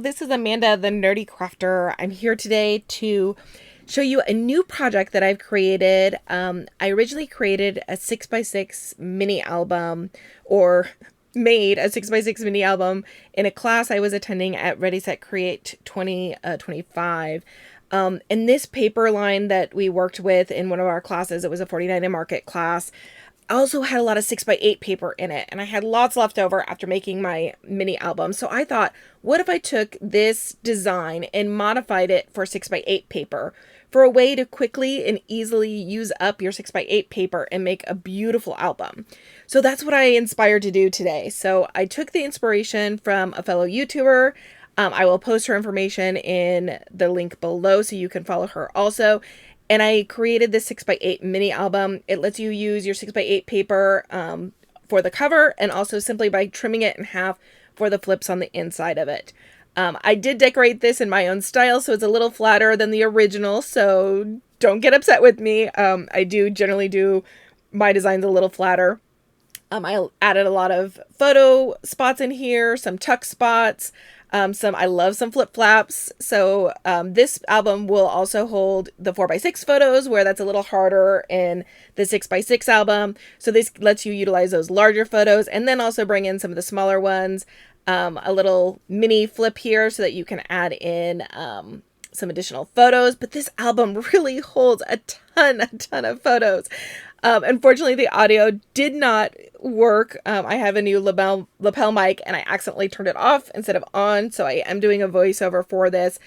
this is Amanda, the Nerdy Crafter. I'm here today to show you a new project that I've created. I originally created a 6x6 mini album, or made a 6x6 mini album in a class I was attending at Ready Set Create 2025. And this paper line that we worked with in one of our classes, it was a 49 and Market class, also had a lot of 6x8 paper in it, and I had lots left over after making my mini album. So I thought, what if I took this design and modified it for 6x8 paper for a way to quickly and easily use up your 6x8 paper and make a beautiful album. So that's what I inspired to do today. So I took the inspiration from a fellow YouTuber. I will post her information in the link below so you can follow her also. And I created this 6x8 mini album. It lets you use your 6x8 paper for the cover, and also simply by trimming it in half for the flips on the inside of it. I did decorate this in my own style, so it's a little flatter than the original, so don't get upset with me. I do generally do my designs a little flatter. I added a lot of photo spots in here, some tuck spots. I love some flip flaps. So this album will also hold the 4x6 photos, where that's a little harder in the 6x6 album. So this lets you utilize those larger photos and then also bring in some of the smaller ones. A little mini flip here so that you can add in some additional photos. But this album really holds a ton of photos. Unfortunately, the audio did not work. I have a new lapel mic, and I accidentally turned it off instead of on, so I am doing a voiceover for this.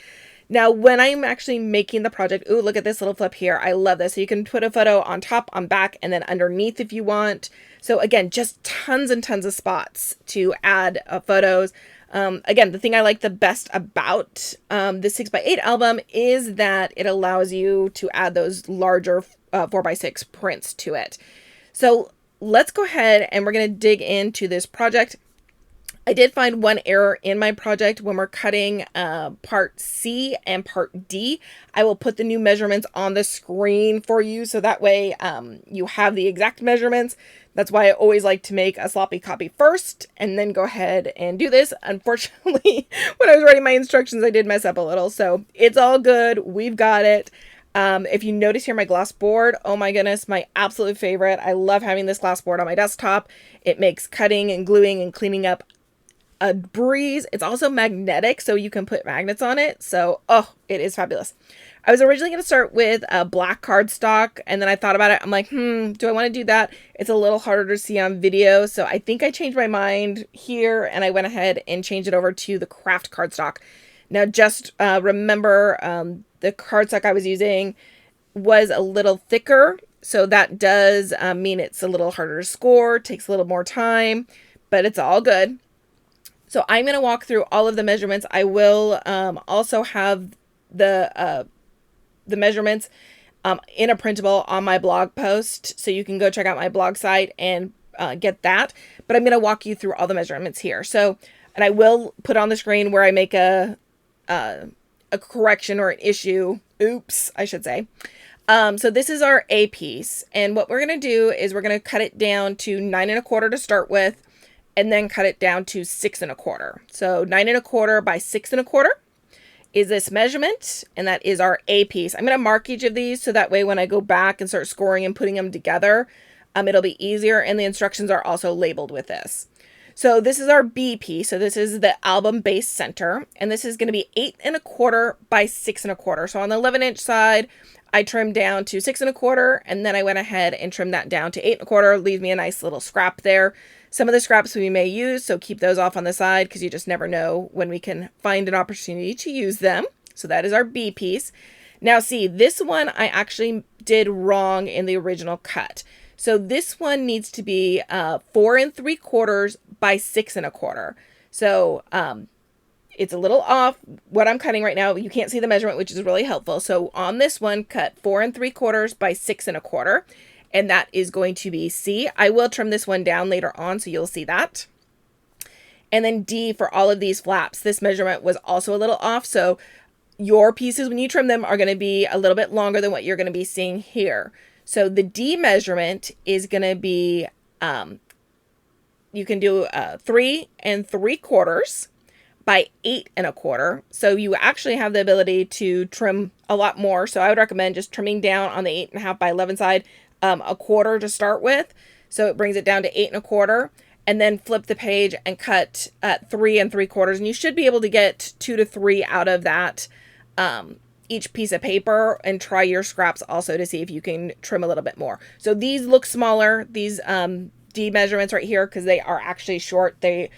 Now, when I'm actually making the project, ooh, look at this little flip here. I love this. So you can put a photo on top, on back, and then underneath if you want. So again, just tons and tons of spots to add photos. Again, the thing I like the best about the 6x8 album is that it allows you to add those larger 4x6 prints to it. So let's go ahead and we're going to dig into this project. I did find one error in my project when we're cutting part C and part D. I will put the new measurements on the screen for you, so that way you have the exact measurements. That's why I always like to make a sloppy copy first and then go ahead and do this. Unfortunately, when I was writing my instructions, I did mess up a little, so it's all good. We've got it. If you notice here, my glass board, oh my goodness, my absolute favorite. I love having this glass board on my desktop. It makes cutting and gluing and cleaning up a breeze. It's also magnetic, so you can put magnets on it. So, oh, it is fabulous. I was originally going to start with a black cardstock, and then I thought about it. I'm like, do I want to do that? It's a little harder to see on video, so I think I changed my mind here, and I went ahead and changed it over to the craft cardstock. Now, just remember, the cardstock I was using was a little thicker, so that does mean it's a little harder to score, takes a little more time, but it's all good. So I'm going to walk through all of the measurements. I will also have the measurements in a printable on my blog post, so you can go check out my blog site and get that. But I'm going to walk you through all the measurements here. So, and I will put on the screen where I make a correction or an issue. Oops, I should say. So this is our A piece, and what we're going to do is we're going to cut it down to 9 1/4 to start with, and then cut it down to 6 1/4. So 9 1/4 by 6 1/4 is this measurement, and that is our A piece. I'm going to mark each of these so that way when I go back and start scoring and putting them together, it'll be easier, and the instructions are also labeled with this. So this is our B piece. So this is the album base center, and this is going to be 8 1/4 by 6 1/4. So on the 11-inch side, I trimmed down to 6 1/4, and then I went ahead and trimmed that down to 8 1/4. Leave me a nice little scrap there. Some of the scraps we may use, so keep those off on the side because you just never know when we can find an opportunity to use them. So that is our B piece. Now see, this one I actually did wrong in the original cut. So this one needs to be 4 3/4 by 6 1/4. So it's a little off. What I'm cutting right now, you can't see the measurement, which is really helpful. So on this one, cut 4 3/4 by 6 1/4. And that is going to be C. I will trim this one down later on, so you'll see that. And then D for all of these flaps. This measurement was also a little off, so your pieces, when you trim them, are going to be a little bit longer than what you're going to be seeing here. So the D measurement is going to be, you can do 3 3/4 by 8 1/4. So you actually have the ability to trim a lot more. So I would recommend just trimming down on the 8.5 by 11 side, 1/4 to start with. So it brings it down to 8 1/4, and then flip the page and cut at 3 3/4. And you should be able to get 2 to 3 out of that, each piece of paper, and try your scraps also to see if you can trim a little bit more. So these look smaller, these D measurements right here, because they are actually short. They're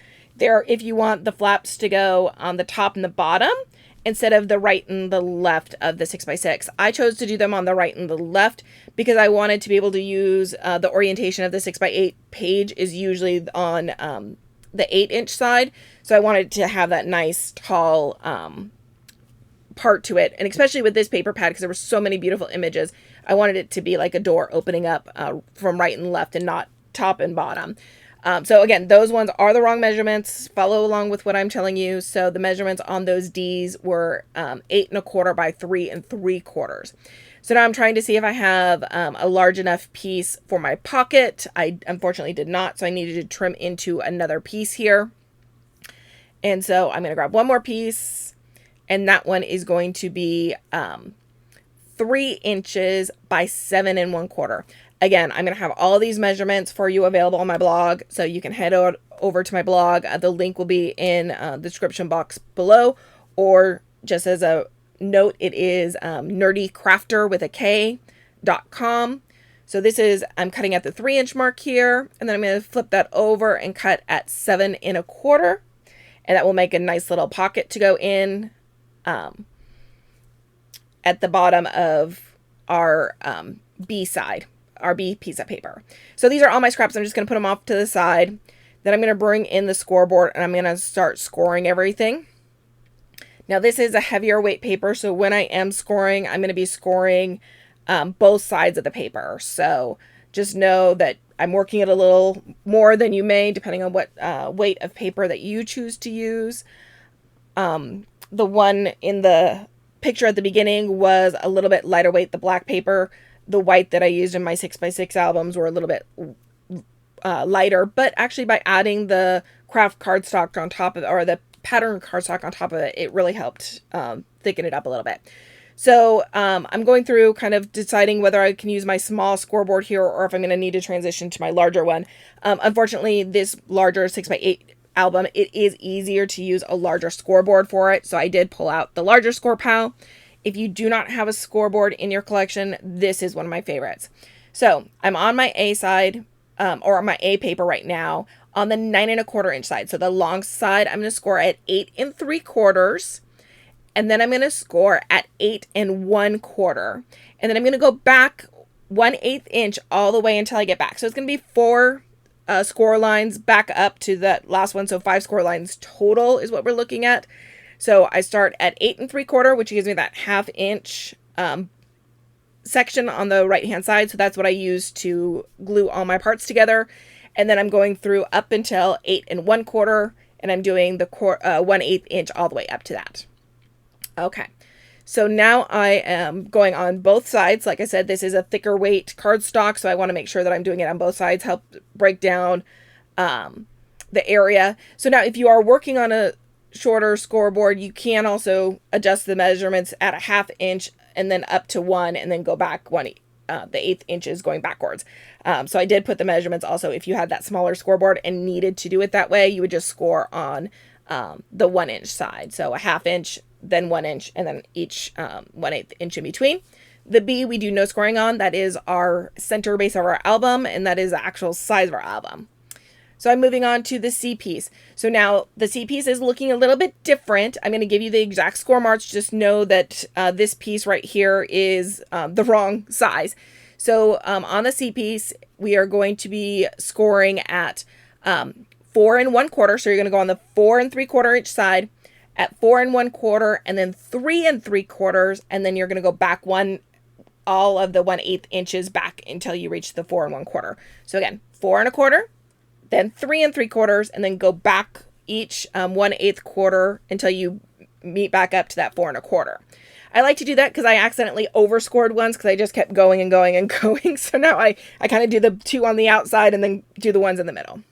if you want the flaps to go on the top and the bottom instead of the right and the left of the 6x6. I chose to do them on the right and the left because I wanted to be able to use the orientation of the 6x8 page is usually on the 8-inch side. So I wanted to have that nice tall part to it. And especially with this paper pad, because there were so many beautiful images, I wanted it to be like a door opening up from right and left and not top and bottom. So again, those ones are the wrong measurements. Follow along with what I'm telling you. So the measurements on those D's were 8 1/4 by 3 3/4. So now I'm trying to see if I have a large enough piece for my pocket. I unfortunately did not, so I needed to trim into another piece here. And so I'm going to grab one more piece, and that one is going to be 3 inches by 7 1/4. Again, I'm going to have all these measurements for you available on my blog, so you can head over to my blog. The link will be in the description box below, or just as a note, it is nerdycrafter with a K.com. So this is, I'm cutting at the 3-inch mark here, and then I'm going to flip that over and cut at 7 1/4, and that will make a nice little pocket to go in at the bottom of our B side. Our B piece of paper. So these are all my scraps. I'm just going to put them off to the side. Then I'm going to bring in the scoreboard and I'm going to start scoring everything. Now this is a heavier weight paper, so when I am scoring, I'm going to be scoring both sides of the paper. So just know that I'm working it a little more than you may, depending on what weight of paper that you choose to use. The one in the picture at the beginning was a little bit lighter weight, the black paper. The white that I used in my 6x6 albums were a little bit lighter, but actually by adding the craft cardstock on top of it, or the pattern cardstock on top of it, it really helped thicken it up a little bit. So I'm going through kind of deciding whether I can use my small scoreboard here or if I'm going to need to transition to my larger one. Unfortunately, this larger 6x8 album, it is easier to use a larger scoreboard for it. So I did pull out the larger score pal. If you do not have a scoreboard in your collection, this is one of my favorites. So I'm on my A side, or my A paper right now, on the 9 1/4 inch side. So the long side, I'm going to score at 8 3/4, and then I'm going to score at 8 1/4, and then I'm going to go back 1/8 inch all the way until I get back. So it's going to be 4 score lines back up to that last one. So 5 score lines total is what we're looking at. So I start at 8 3/4, which gives me that 1/2 inch section on the right hand side. So that's what I use to glue all my parts together. And then I'm going through up until 8 1/4, and I'm doing the 1/8 inch all the way up to that. Okay. So now I am going on both sides. Like I said, this is a thicker weight cardstock, so I want to make sure that I'm doing it on both sides, help break down the area. So now if you are working on a shorter scoreboard, you can also adjust the measurements at a 1/2 inch and then up to 1, and then go back the 1/8 inches going backwards. So I did put the measurements also. If you had that smaller scoreboard and needed to do it that way, you would just score on the 1 inch side. So a 1/2 inch, then 1 inch, and then each 1/8 inch in between. The B we do no scoring on. That is our center base of our album, and that is the actual size of our album. So I'm moving on to the C piece. So now the C piece is looking a little bit different. I'm going to give you the exact score marks. Just know that this piece right here is the wrong size. So on the C piece, we are going to be scoring at 4 1/4. So you're going to go on the 4 3/4 inch side at 4 1/4, and then 3 3/4, and then you're going to go back all of the 1/8 inches back until you reach the 4 1/4. So again, 4 1/4. Then 3 3/4, and then go back each 1/8 quarter until you meet back up to that 4 1/4. I like to do that because I accidentally overscored once because I just kept going and going and going. So now I kind of do the 2 on the outside and then do the ones in the middle.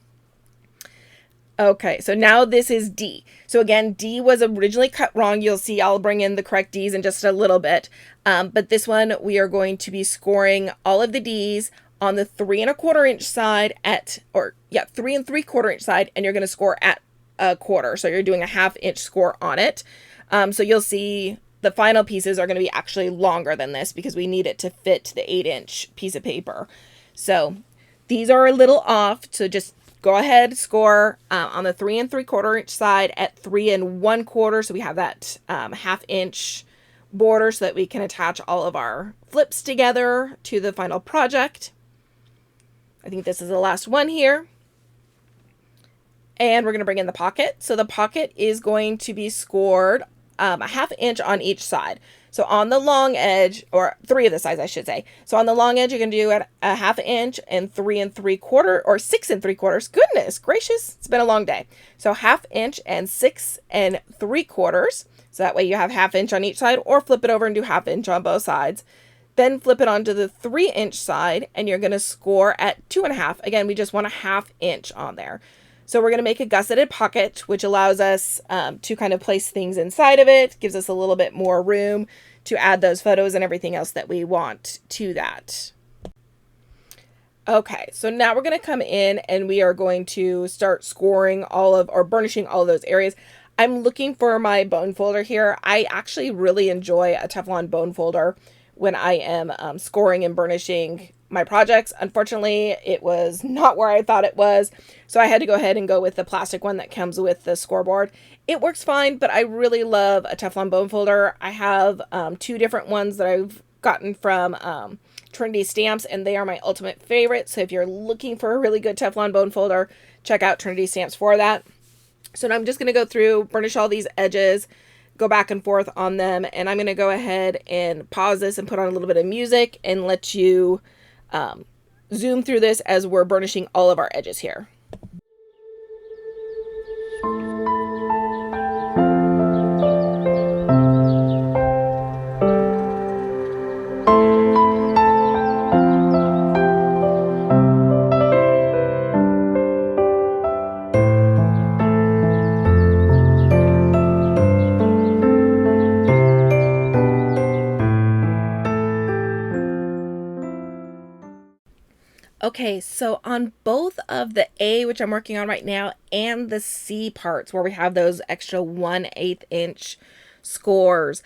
Okay, so now this is D. So again, D was originally cut wrong. You'll see I'll bring in the correct Ds in just a little bit. But this one, we are going to be scoring all of the Ds on the 3¼ inch side at, 3¾ inch side, and you're going to score at a quarter. So you're doing a 1/2 inch score on it. So you'll see the final pieces are going to be actually longer than this because we need it to fit the 8-inch piece of paper. So these are a little off. So just go ahead, score on the 3¾ inch side at 3¼ so we have that 1/2 inch border so that we can attach all of our flips together to the final project. I think this is the last one here. And we're going to bring in the pocket. So the pocket is going to be scored a 1/2 inch on each side. So on the long edge, or 3 of the sides, I should say. So on the long edge, you're going to do it a 1/2 inch and 3¾ or 6¾ Goodness gracious, it's been a long day. So 1/2 inch and 6¾ So that way you have 1/2 inch on each side, or flip it over and do 1/2 inch on both sides. Then flip it onto the 3-inch side, and you're going to score at 2½. Again, we just want a 1/2 inch on there. So we're going to make a gusseted pocket, which allows us to kind of place things inside of it, gives us a little bit more room to add those photos and everything else that we want to that. Okay, so now we're going to come in and we are going to start scoring or burnishing all of those areas. I'm looking for my bone folder here. I actually really enjoy a Teflon bone folder when I am scoring and burnishing my projects. Unfortunately, it was not where I thought it was, so I had to go ahead and go with the plastic one that comes with the scoreboard. It works fine, but I really love a Teflon bone folder. I have 2 different ones that I've gotten from Trinity Stamps, and they are my ultimate favorite. So if you're looking for a really good Teflon bone folder, check out Trinity Stamps for that. So now I'm just going to go through, burnish all these edges, go back and forth on them, and I'm going to go ahead and pause this and put on a little bit of music and let you zoom through this as we're burnishing all of our edges here. Okay, so on both of the A, which I'm working on right now, and the C parts where we have those extra 1/8 inch scores,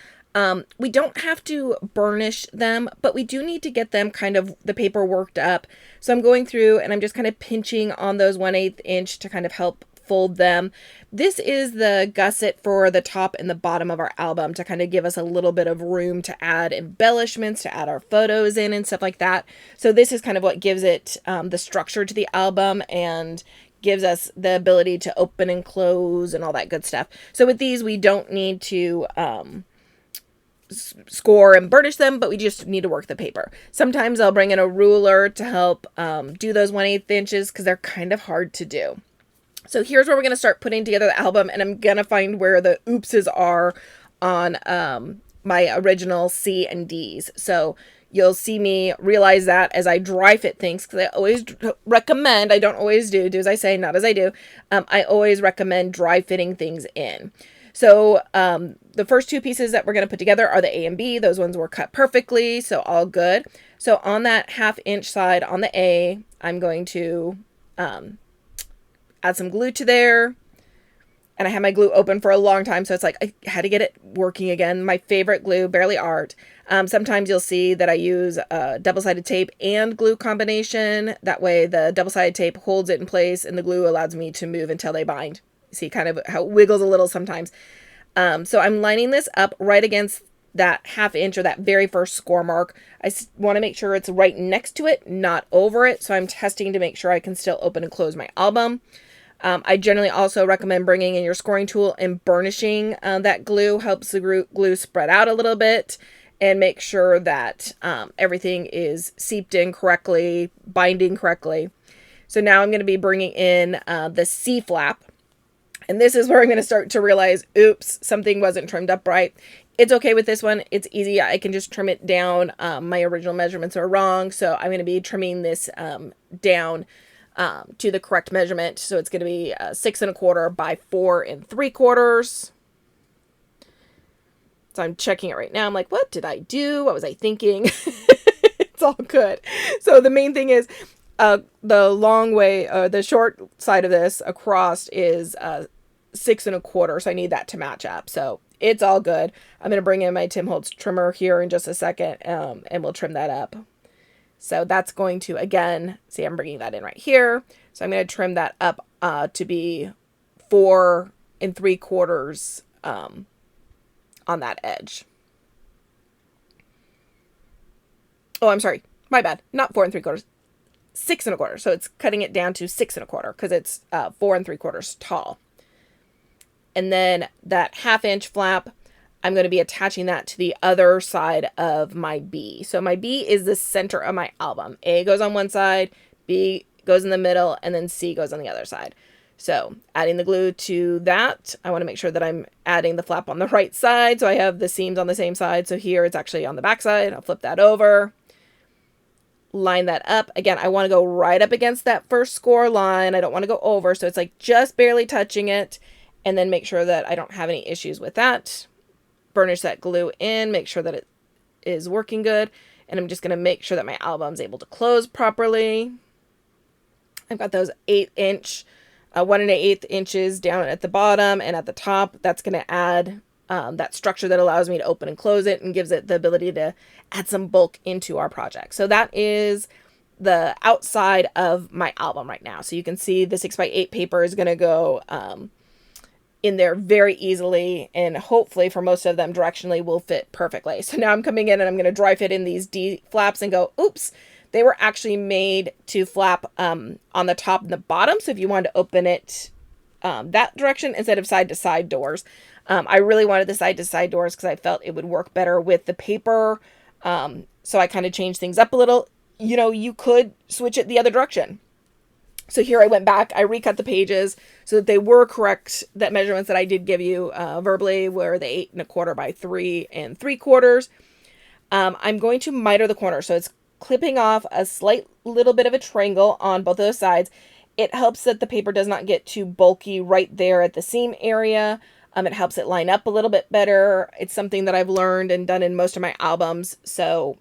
we don't have to burnish them, but we do need to get them kind of the paper worked up. So I'm going through and I'm just kind of pinching on those 1/8 inch to kind of help fold them. This is the gusset for the top and the bottom of our album to kind of give us a little bit of room to add embellishments, to add our photos in and stuff like that. So this is kind of what gives it the structure to the album and gives us the ability to open and close and all that good stuff. So with these, we don't need to score and burnish them, but we just need to work the paper. Sometimes I'll bring in a ruler to help do those 1/8 inches because they're kind of hard to do. So here's where we're going to start putting together the album, and I'm going to find where the oopses are on my original C and Ds. So you'll see me realize that as I dry fit things, because I always recommend, I don't always do as I say, not as I do. I always recommend dry fitting things in. So the first 2 pieces that we're going to put together are the A and B. Those ones were cut perfectly, so all good. So on that 1/2 inch side on the A, I'm going to add some glue to there. And I had my glue open for a long time, so it's like I had to get it working again. My favorite glue, Barely Art. Sometimes you'll see that I use a double-sided tape and glue combination. That way the double-sided tape holds it in place and the glue allows me to move until they bind. See kind of how it wiggles a little sometimes. So I'm lining this up right against that 1/2 inch or that very first score mark. I want to make sure it's right next to it, not over it. So I'm testing to make sure I can still open and close my album. I generally also recommend bringing in your scoring tool and burnishing that glue. Helps the glue spread out a little bit and make sure that everything is seeped in correctly, binding correctly. So now I'm going to be bringing in the C flap. And this is where I'm going to start to realize, oops, something wasn't trimmed up right. It's okay with this one. It's easy. I can just trim it down. My original measurements are wrong. So I'm going to be trimming this down to the correct measurement. So it's going to be 6 1/4 by 4 3/4. So I'm checking it right now. I'm like, what did I do? What was I thinking? It's all good. So the main thing is the long way, the short side of this across is 6 1/4. So I need that to match up. So it's all good. I'm going to bring in my Tim Holtz trimmer here in just a second, and we'll trim that up. So that's going to, again, see, I'm bringing that in right here. So I'm going to trim that up to be 4 3/4 on that edge. Oh, I'm sorry. My bad. Not 4 3/4. 6 1/4. So it's cutting it down to 6 1/4 because it's 4 3/4 tall. And then that 1/2 inch flap, I'm going to be attaching that to the other side of my B. So my B is the center of my album. A goes on one side, B goes in the middle, and then C goes on the other side. So adding the glue to that, I want to make sure that I'm adding the flap on the right side. So I have the seams on the same side. So here it's actually on the back side. I'll flip that over. Line that up. Again, I want to go right up against that first score line. I don't want to go over. So it's like just barely touching it. And then make sure that I don't have any issues with that. Burnish that glue in. Make sure that it is working good. And I'm just going to make sure that my album's able to close properly. I've got those 1 1/8 inches down at the bottom and at the top. That's going to add that structure that allows me to open and close it and gives it the ability to add some bulk into our project. So that is the outside of my album right now. So you can see the 6x8 paper is going to go in there very easily, and hopefully for most of them directionally will fit perfectly. So now I'm coming in and I'm going to dry fit in these D flaps and go, oops, they were actually made to flap on the top and the bottom. So if you wanted to open it that direction instead of side to side doors, I really wanted the side to side doors because I felt it would work better with the paper. So I kind of changed things up a little. You know, you could switch it the other direction. So here I went back, I recut the pages so that they were correct. That measurements that I did give you verbally were the 8 1/4 by 3 3/4. I'm going to miter the corner. So it's clipping off a slight little bit of a triangle on both of those sides. It helps that the paper does not get too bulky right there at the seam area. It helps it line up a little bit better. It's something that I've learned and done in most of my albums. So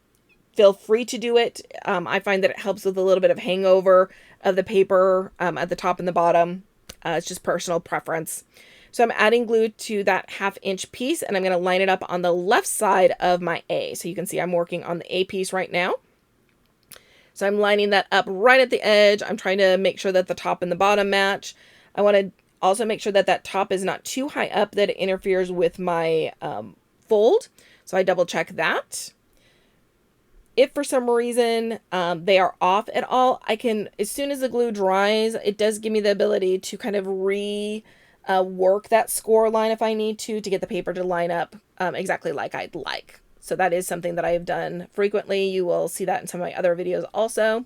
feel free to do it. I find that it helps with a little bit of hangover of the paper at the top and the bottom. It's just personal preference. So I'm adding glue to that 1/2 inch piece, and I'm going to line it up on the left side of my A. So you can see I'm working on the A piece right now. So I'm lining that up right at the edge. I'm trying to make sure that the top and the bottom match. I want to also make sure that that top is not too high up that it interferes with my fold. So I double check that. If for some reason they are off at all, I can, as soon as the glue dries, it does give me the ability to kind of work that score line if I need to get the paper to line up exactly like I'd like. So that is something that I have done frequently. You will see that in some of my other videos also.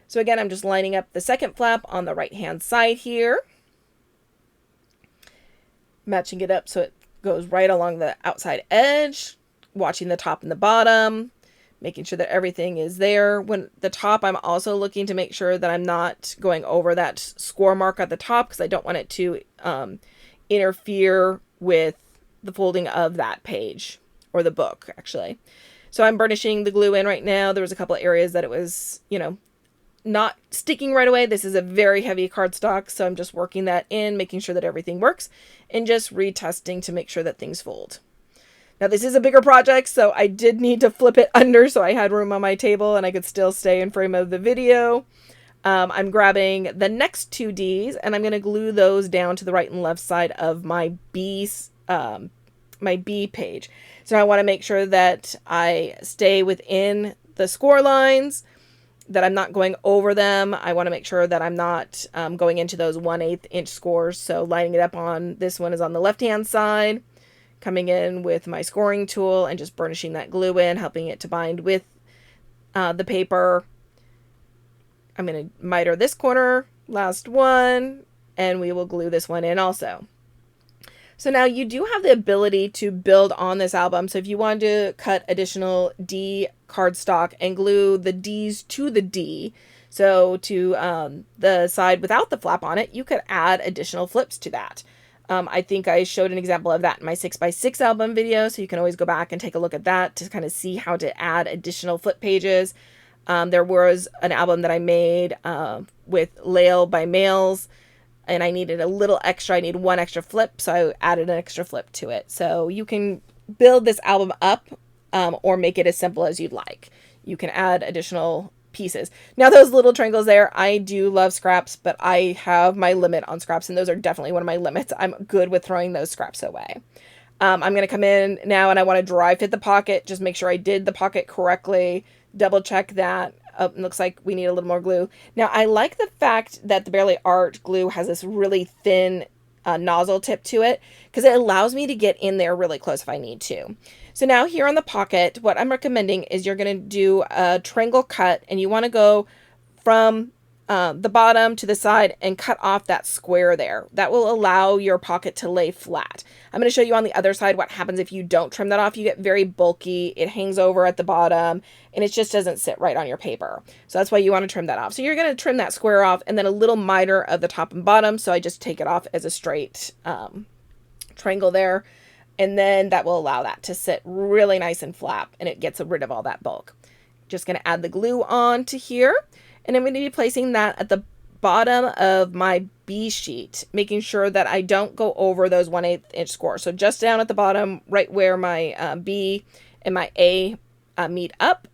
So again, I'm just lining up the second flap on the right hand side here. Matching it up so it goes right along the outside edge. Watching the top and the bottom. Making sure that everything is there. When the top, I'm also looking to make sure that I'm not going over that score mark at the top because I don't want it to interfere with the folding of that page or the book, actually. So I'm burnishing the glue in right now. There was a couple of areas that it was, you know, not sticking right away. This is a very heavy cardstock, so I'm just working that in, making sure that everything works, and just retesting to make sure that things fold. Now, this is a bigger project, so I did need to flip it under so I had room on my table and I could still stay in frame of the video. I'm grabbing the next 2 Ds, and I'm going to glue those down to the right and left side of my B page. So I want to make sure that I stay within the score lines, that I'm not going over them. I want to make sure that I'm not going into those 1/8 inch scores. So lining it up on, this one is on the left-hand side. Coming in with my scoring tool and just burnishing that glue in, helping it to bind with the paper. I'm going to miter this corner, last one, and we will glue this one in also. So now you do have the ability to build on this album. So if you wanted to cut additional D cardstock and glue the Ds to the D, So to the side without the flap on it, you could add additional flips to that. I think I showed an example of that in my 6x6 album video, so you can always go back and take a look at that to kind of see how to add additional flip pages. There was an album that I made with Lael by Males, and I needed a little extra. I need one extra flip, so I added an extra flip to it. So you can build this album up or make it as simple as you'd like. You can add additional pieces. Now those little triangles there, I do love scraps, but I have my limit on scraps, and those are definitely one of my limits. I'm good with throwing those scraps away. I'm going to come in now and I want to dry fit the pocket. Just make sure I did the pocket correctly. Double check that. Oh, it looks like we need a little more glue. Now I like the fact that the Barely Art glue has this really thin nozzle tip to it, because it allows me to get in there really close if I need to. So now here on the pocket, what I'm recommending is you're going to do a triangle cut, and you want to go from the bottom to the side and cut off that square there. That will allow your pocket to lay flat. I'm going to show you on the other side what happens if you don't trim that off. You get very bulky, it hangs over at the bottom, and it just doesn't sit right on your paper. So that's why you want to trim that off. So you're going to trim that square off, and then a little miter of the top and bottom. So I just take it off as a straight triangle there. And then that will allow that to sit really nice and flat, and it gets rid of all that bulk. Just going to add the glue on to here. And I'm going to be placing that at the bottom of my B sheet, making sure that I don't go over those 1/8 inch score. So just down at the bottom, right where my B and my A meet up.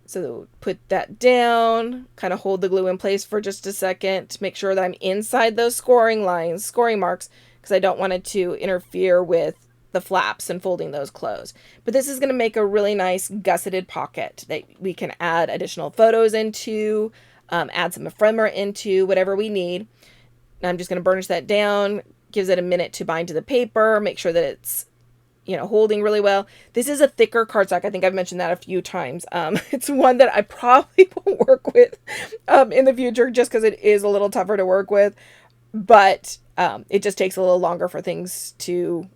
So put that down, kind of hold the glue in place for just a second, make sure that I'm inside those scoring lines, scoring marks, because I don't want it to interfere with the flaps and folding those closed. But this is going to make a really nice gusseted pocket that we can add additional photos into, add some ephemera into, whatever we need. And I'm just going to burnish that down, gives it a minute to bind to the paper, make sure that it's, you know, holding really well. This is a thicker cardstock. I think I've mentioned that a few times. It's one that I probably won't work with in the future, just because it is a little tougher to work with, but it just takes a little longer for things to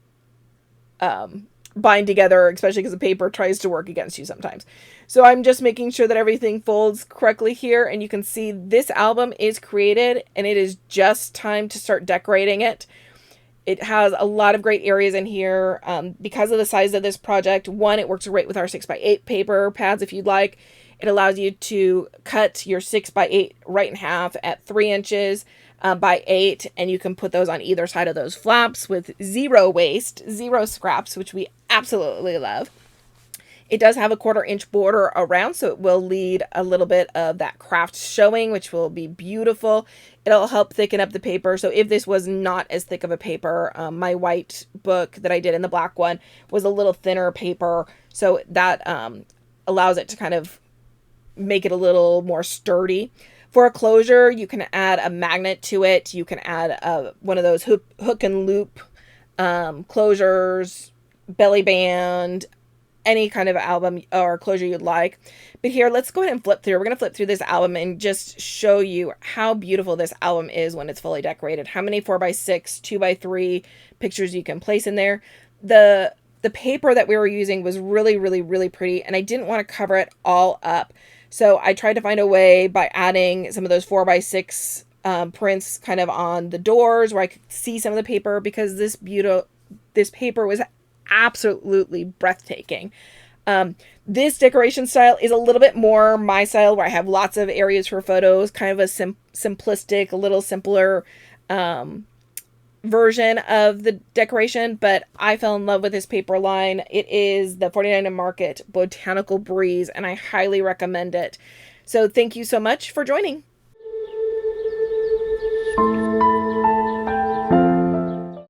bind together, especially because the paper tries to work against you sometimes. So I'm just making sure that everything folds correctly here, and you can see this album is created, and it is just time to start decorating it. It has a lot of great areas in here because of the size of this project. One, it works great with our 6x8 paper pads if you'd like. It allows you to cut your 6x8 right in half at 3 inches by 8, and you can put those on either side of those flaps with zero waste, zero scraps, which we absolutely love. It does have a 1/4 inch border around, so it will lead a little bit of that craft showing, which will be beautiful. It'll help thicken up the paper. So if this was not as thick of a paper, my white book that I did in the black one was a little thinner paper, so that allows it to kind of make it a little more sturdy. For a closure, you can add a magnet to it. You can add one of those hook and loop closures, belly band, any kind of album or closure you'd like. But here, let's go ahead and flip through. We're going to flip through this album and just show you how beautiful this album is when it's fully decorated. How many 4x6, 2x3 pictures you can place in there. The paper that we were using was really, really, really pretty, and I didn't want to cover it all up. So I tried to find a way by adding some of those 4x6 prints kind of on the doors where I could see some of the paper, because this paper was absolutely breathtaking. This decoration style is a little bit more my style, where I have lots of areas for photos, kind of a simplistic, a little simpler version of the decoration, but I fell in love with this paper line. It is the 49 Market Botanical Breeze, and I highly recommend it. So thank you so much for joining.